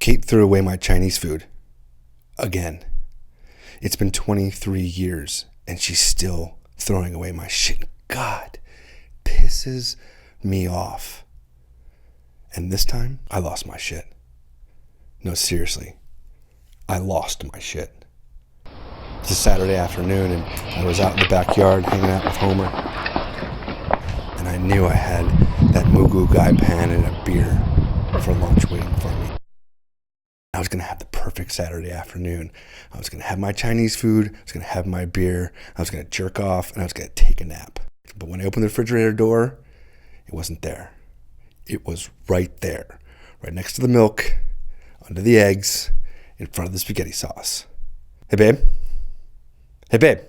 Kate threw away my Chinese food. Again. It's been 23 years and she's still throwing away my shit. God, pisses me off. And this time, I lost my shit. No, seriously. I lost my shit. It's a Saturday afternoon and I was out in the backyard hanging out with Homer. And I knew I had that Mugu Gai pan and a beer for lunch waiting for me. I was going to have the perfect Saturday afternoon. I was going to have my Chinese food. I was going to have my beer. I was going to jerk off and I was going to take a nap. But when I opened the refrigerator door, it wasn't there. It was right there, right next to the milk, under the eggs, in front of the spaghetti sauce. Hey, babe. Hey, babe.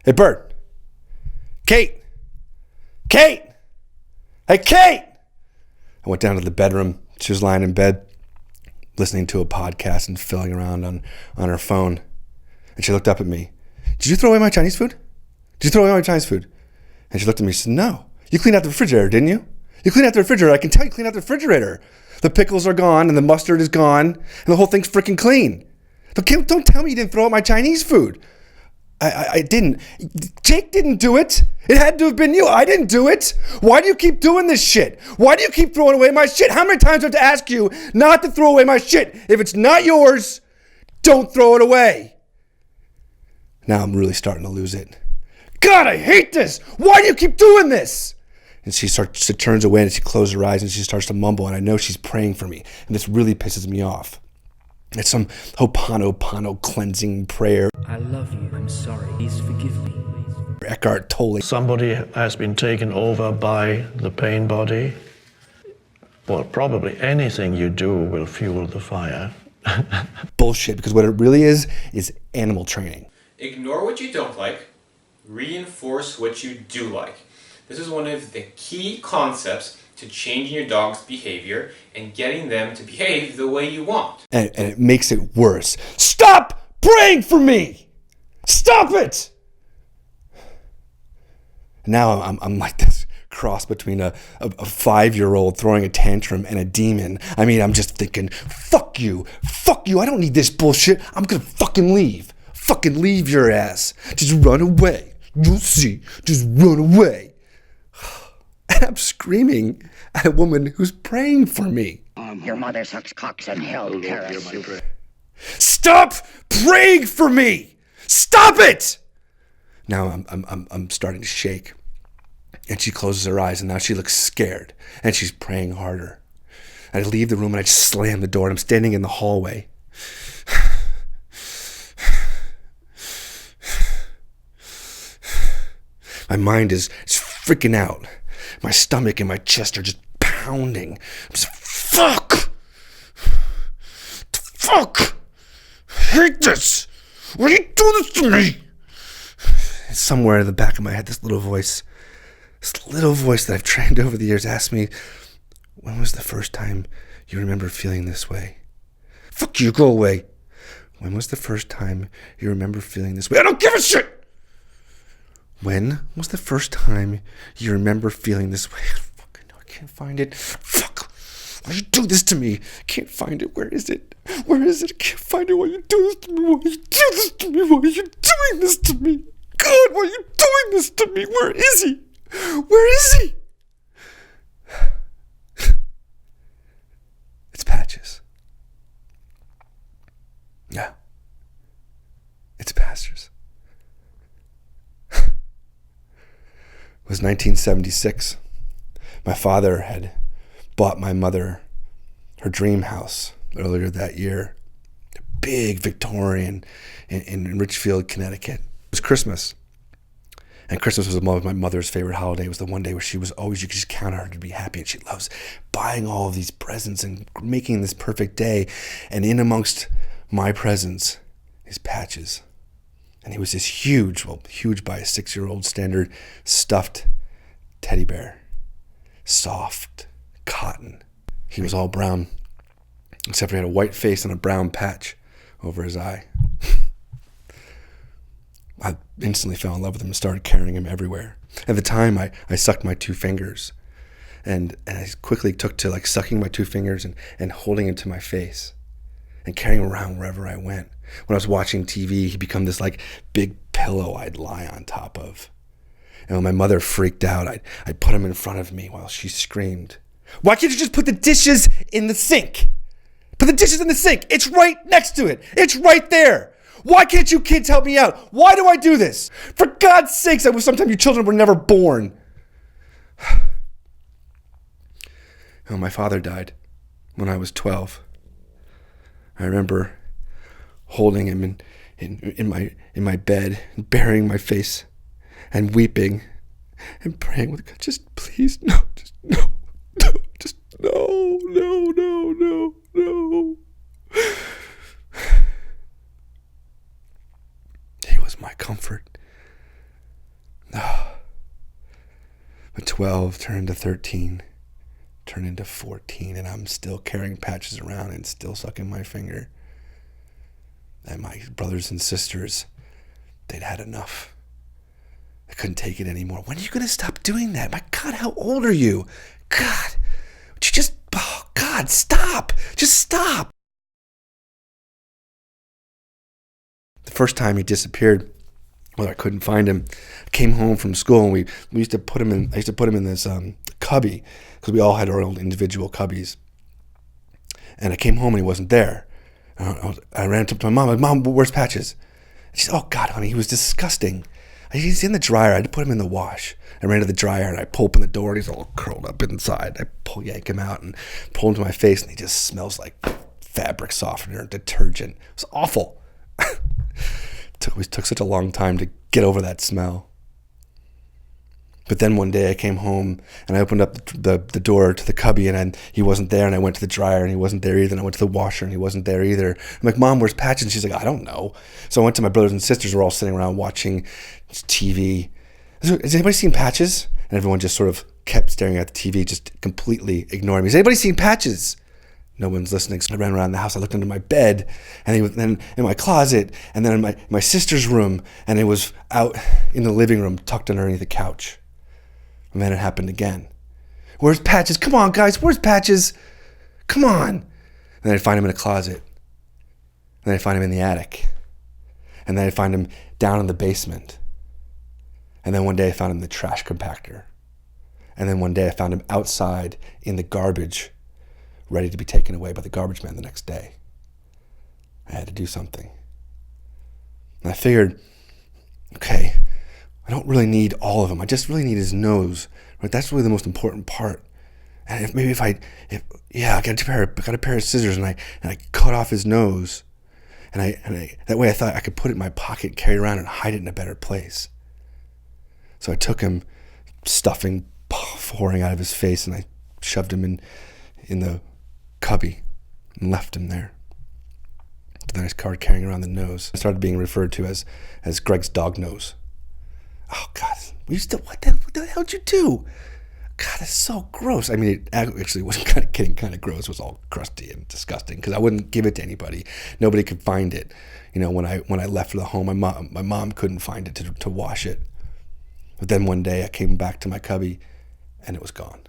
Hey, Bert. Kate. Kate. Hey, Kate. I went down to the bedroom. She was lying in bed, listening to a podcast and filling around on her phone. And she looked up at me. Did you throw away my Chinese food? Did you throw away my Chinese food? And she looked at me and said, no. You cleaned out the refrigerator, didn't you? You cleaned out the refrigerator. I can tell you cleaned out the refrigerator. The pickles are gone and the mustard is gone and the whole thing's freaking clean. Don't tell me you didn't throw out my Chinese food. I didn't. Jake didn't do it. It had to have been you. I didn't do it. Why do you keep doing this shit? Why do you keep throwing away my shit? How many times do I have to ask you not to throw away my shit? If it's not yours, don't throw it away. Now I'm really starting to lose it. God, I hate this. Why do you keep doing this? And she turns away and she closes her eyes and she starts to mumble and I know she's praying for me. And this really pisses me off. It's some Ho'oponopono cleansing prayer. I love you. I'm sorry. Please forgive me. Eckhart Tolle. Somebody has been taken over by the pain body. Well, probably anything you do will fuel the fire. Bullshit, because what it really is animal training. Ignore what you don't like, reinforce what you do like. This is one of the key concepts to changing your dog's behavior and getting them to behave the way you want. And it makes it worse. Stop praying for me! Stop it! Now I'm like this cross between a 5-year-old throwing a tantrum and a demon. I mean, I'm just thinking, fuck you, I don't need this bullshit. I'm gonna fucking leave. Fucking leave your ass. Just run away. You'll see. Just run away. And I'm screaming at a woman who's praying for me. Your mother sucks cocks in hell, Karis. Stop praying for me! Stop it! Now I'm starting to shake. And she closes her eyes and now she looks scared. And she's praying harder. I leave the room and I just slam the door and I'm standing in the hallway. My mind is freaking out. My stomach and my chest are just pounding. I'm just, fuck! Fuck! I hate this! Why do you do this to me? Somewhere in the back of my head, this little voice that I've trained over the years asked me, when was the first time you remember feeling this way? Fuck you, go away. When was the first time you remember feeling this way? I don't give a shit! When was the first time you remember feeling this way? Fuck, I can't find it. Fuck! Why you do this to me? I can't find it. Where is it? Where is it? I can't find it. Why you do this to me? Why you do this to me? Why are you doing this to me? God, why are you doing this to me? Where is he? Where is he? It's Patches. Yeah. It's Pastors. It was 1976. My father had bought my mother her dream house earlier that year. A big Victorian in Richfield, Connecticut. It was Christmas. And Christmas was one of my mother's favorite holiday. It was the one day where she was always, you could just count on her to be happy. And she loves buying all of these presents and making this perfect day. And in amongst my presents is Patches. And he was this huge by a 6-year-old standard, stuffed teddy bear. Soft, cotton. He was all brown, except for he had a white face and a brown patch over his eye. I instantly fell in love with him and started carrying him everywhere. At the time, I sucked my 2 fingers. And I quickly took to like sucking my 2 fingers and holding him to my face and carrying him around wherever I went. When I was watching TV, he'd become this like big pillow I'd lie on top of. And when my mother freaked out, I'd put him in front of me while she screamed, "Why can't you just put the dishes in the sink? Put the dishes in the sink. It's right next to it. It's right there. Why can't you kids help me out? Why do I do this? For God's sakes, I wish sometimes you children were never born." Oh, my father died when I was 12. I remember holding him in my bed, and burying my face and weeping and praying with God, just please, no, just no, no, just no, no, no, no, no. He was my comfort. But 12 turned to 13, turned into 14, and I'm still carrying patches around and still sucking my finger. And my brothers and sisters, they'd had enough. I couldn't take it anymore. When are you going to stop doing that? My God, how old are you? God, would you just, oh God, stop. Just stop. The first time he disappeared, well, I couldn't find him. I came home from school and we used to put him in, I used to put him in this cubby because we all had our own individual cubbies. And I came home and he wasn't there. I ran up to my mom. I was, "Mom, where's Patches?" And she said, "Oh God, honey, he was disgusting. He's in the dryer. I had to put him in the wash." I ran to the dryer and I pull open the door and he's all curled up inside. I yank him out and pull him to my face and he just smells like fabric softener and detergent. It was awful. It took such a long time to get over that smell. But then one day I came home and I opened up the door to the cubby and he wasn't there, and I went to the dryer and he wasn't there either, and I went to the washer and he wasn't there either. I'm like, "Mom, where's Patches?" And she's like, "I don't know." So I went to my brothers and sisters who were all sitting around watching TV. "Has anybody seen Patches?" And everyone just sort of kept staring at the TV, just completely ignoring me. "Has anybody seen Patches?" No one's listening. So I ran around the house. I looked under my bed, and he was then in my closet, and then in my sister's room, and it was out in the living room, tucked underneath the couch. And then it happened again. "Where's Patches? Come on, guys. Where's Patches? Come on." And then I'd find him in a closet. And then I'd find him in the attic. And then I'd find him down in the basement. And then one day I found him in the trash compactor. And then one day I found him outside in the garbage, ready to be taken away by the garbage man the next day. I had to do something. And I figured, okay, I don't really need all of him. I just really need his nose. Right? That's really the most important part. And I got a pair of scissors and I cut off his nose. And that way I thought I could put it in my pocket, carry it around, and hide it in a better place. So I took him, stuffing pouring out of his face, and I shoved him in the cubby and left him there. Then I started carrying around the nose. I started being referred to as Greg's dog nose. Oh God, what the hell did you do? God, that's so gross. I mean, it actually was getting kind of gross. It was all crusty and disgusting because I wouldn't give it to anybody. Nobody could find it. You know, when I left the home, my mom couldn't find it to wash it. But then one day I came back to my cubby and it was gone.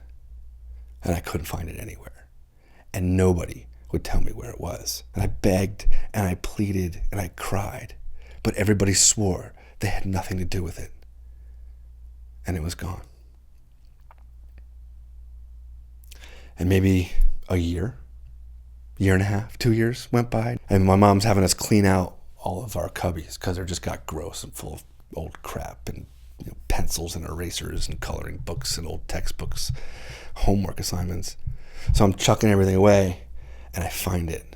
And I couldn't find it anywhere. And nobody would tell me where it was. And I begged and I pleaded and I cried. But everybody swore they had nothing to do with it. And it was gone. And maybe a year and a half, 2 years went by. And my mom's having us clean out all of our cubbies because they just got gross and full of old crap and pencils and erasers and coloring books and old textbooks, homework assignments. So I'm chucking everything away and I find it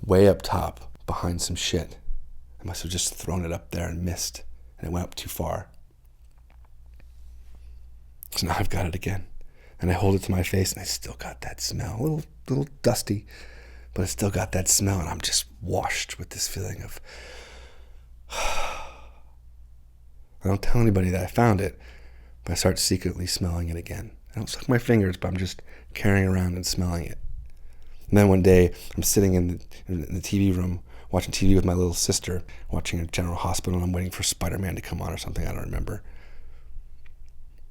way up top behind some shit. I must have just thrown it up there and missed, and it went up too far. So now I've got it again. And I hold it to my face and I still got that smell. A little dusty, but I still got that smell, and I'm just washed with this feeling of I don't tell anybody that I found it, but I start secretly smelling it again. I don't suck my fingers, but I'm just carrying around and smelling it. And then one day I'm sitting in the TV room watching TV with my little sister, watching a General Hospital, and I'm waiting for Spider-Man to come on or something, I don't remember.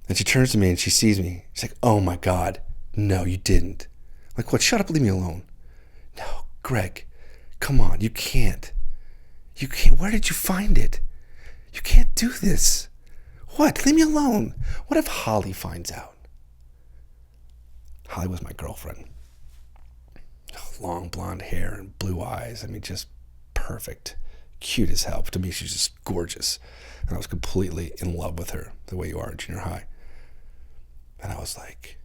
And she turns to me and she sees me. She's like, oh my God, no, you didn't. I'm like, what? Shut up, leave me alone. No, Greg, come on, you can't. You can't. Where did you find it? You can't do this. What? Leave me alone. What if Holly finds out? Holly was my girlfriend. Long blonde hair and blue eyes. I mean, just perfect. Cute as hell. To me, she's just gorgeous. And I was completely in love with her, the way you are in junior high. And I was like,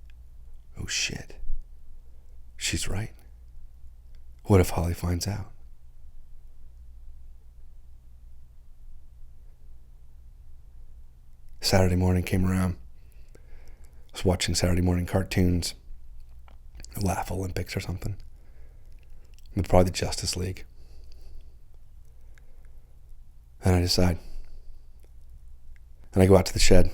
oh shit. She's right. What if Holly finds out? Saturday morning came around. I was watching Saturday morning cartoons. Laugh Olympics or something. Probably the Justice League. And I decide. And I go out to the shed.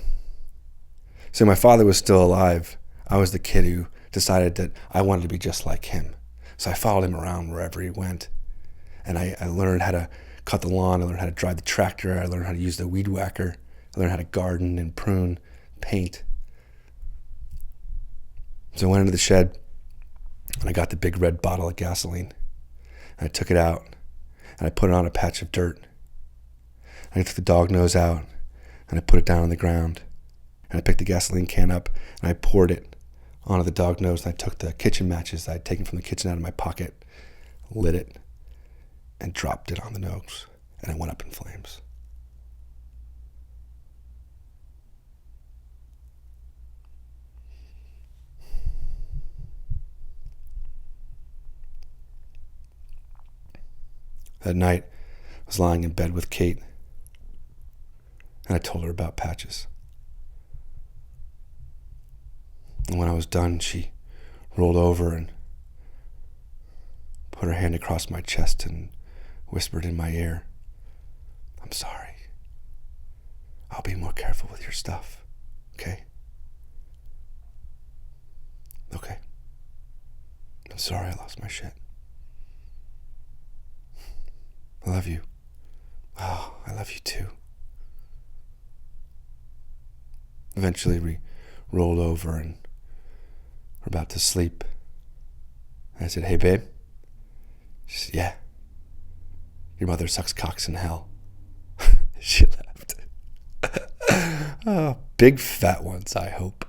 So my father was still alive. I was the kid who decided that I wanted to be just like him. So I followed him around wherever he went. And I learned how to cut the lawn. I learned how to drive the tractor. I learned how to use the weed whacker. I learned how to garden and prune, paint. So I went into the shed and I got the big red bottle of gasoline. And I took it out and I put it on a patch of dirt. And I took the dog nose out and I put it down on the ground. And I picked the gasoline can up and I poured it onto the dog nose. And I took the kitchen matches that I'd taken from the kitchen out of my pocket, lit it, and dropped it on the nose. And it went up in flames. That night, I was lying in bed with Kate, and I told her about Patches. And when I was done, she rolled over and put her hand across my chest and whispered in my ear, I'm sorry. I'll be more careful with your stuff, okay? Okay. I'm sorry I lost my shit. I love you. Oh, I love you too. Eventually we rolled over and were about to sleep. I said, hey babe. She said, yeah. Your mother sucks cocks in hell. She laughed. Oh, big fat ones, I hope.